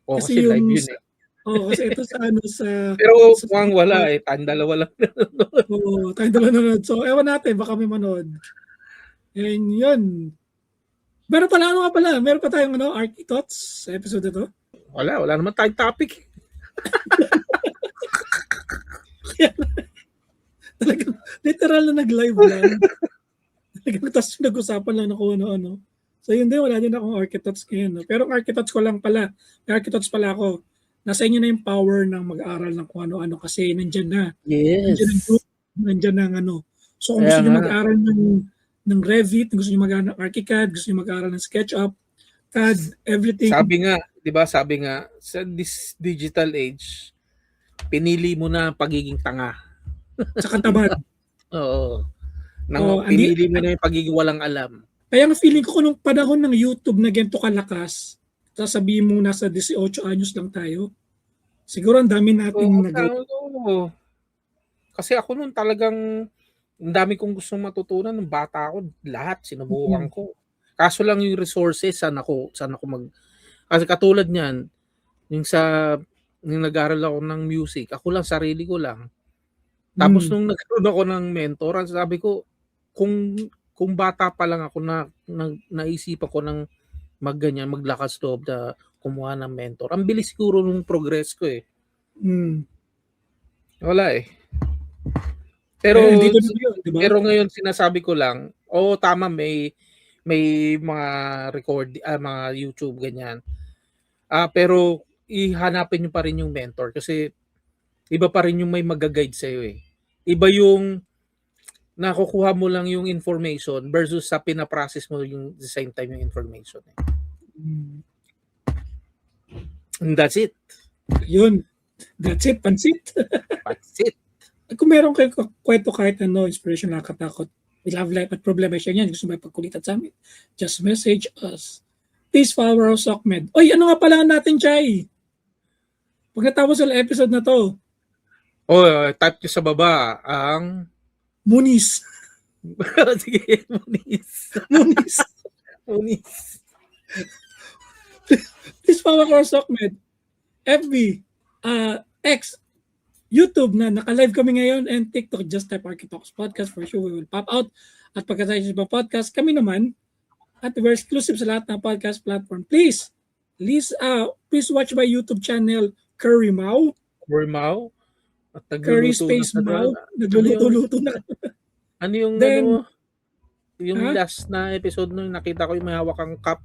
Kasi live yun kasi ito sa pero mukhang wala tayong dalawa lang. Tayong dalawa nanonood. So ewan natin, baka may manood. And yun. Meron pa tayong Arky Thoughts sa episode na to. Wala naman tayong topic. Talagang literal na nag-live lang. Talagang tapos nag-usapan lang na kung ano. So yun din, wala din akong Arky Thoughts ngayon. Pero Arky Thoughts ko lang pala. May Arky Thoughts pala ako. Nasa inyo na yung power ng mag-aral ng kung ano-ano kasi nandyan na. Yes. Nandyan na So kung gusto nyo mag-aral ng Revit, gusto nyo mag-aral ng ArchiCAD, gusto nyo mag-aral ng SketchUp, CAD, everything. Sabi nga, sa this digital age, pinili mo na pagiging tanga. Sa katamad. Oo. Pinili mo na yung pagiging walang alam. Kaya nga feeling ko nung panahon ng YouTube na ganito kalakas, sasabihin mo nasa 18 anyos lang tayo, siguro ang dami natin Kasi ako nun talagang Ang dami kong gustong matutunan nung bata ako, lahat sinubukan ko. Kaso lang yung resources, saan ako kasi katulad niyan, yung nag-aral ako ng music, ako lang, sarili ko lang. Tapos nung nagkaroon ako ng mentor, sabi ko, kung bata pa lang ako naisipan ko ng maglakas loob na kumuha ng mentor. Ang bilis siguro nung progress ko eh. Wala eh. Pero dito na yun, diba? pero ngayon sinasabi ko lang, tama, may mga mga YouTube ganyan. Pero ihanapin niyo pa rin yung mentor kasi iba pa rin yung may mag-guide sa iyo eh. Iba yung nakukuha mo lang yung information versus sa pina-process mo yung the same time yung information. And that's it. Yun. That's it. Pansit. That's it. Kung meron kayong kwento kahit inspiration na katakot, we love life at problema siya yan. Gusto mo ipagkulitan sa amin? Just message us. Please follow our SOCMED. Oy, ano nga pala natin, Chay? Pag natapos sa episode na to, Type nyo sa baba ang Muniz. sige, Muniz. Please follow our SOCMED. FB, X, YouTube na naka-live kami ngayon, and TikTok, just type Architox Podcast. For sure, we will pop out. At pagkatapos sa podcast, kami naman, at we're exclusive sa lahat ng podcast platform. Please watch my YouTube channel, Curry Mau. At Curry Space Mau. Nagluluto-luto na. Ano yung Then, yung last na episode nung nakita ko yung may hawak ang cup?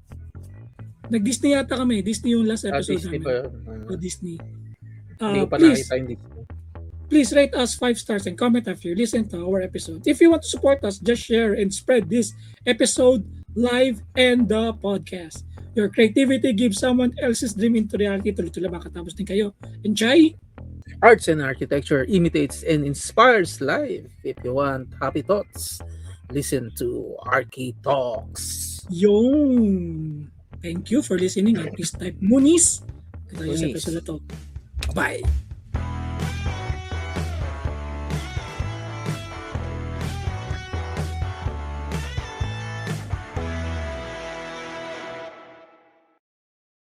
Nag-Disney yata kami. Disney yung last episode Disney namin. ba yun? Disney. Hindi ko pa nakita yung Disney. Please rate us 5 stars and comment after you listen to our episode. If you want to support us, just share and spread this episode live and the podcast. Your creativity gives someone else's dream into reality. Tuloy-tuloy makatapos din kayo. Enjoy! Arts and architecture imitates and inspires life. If you want happy thoughts, listen to Archie Talks. Yung thank you for listening and please type Muniz. Ito yung sa episode na to. Bye!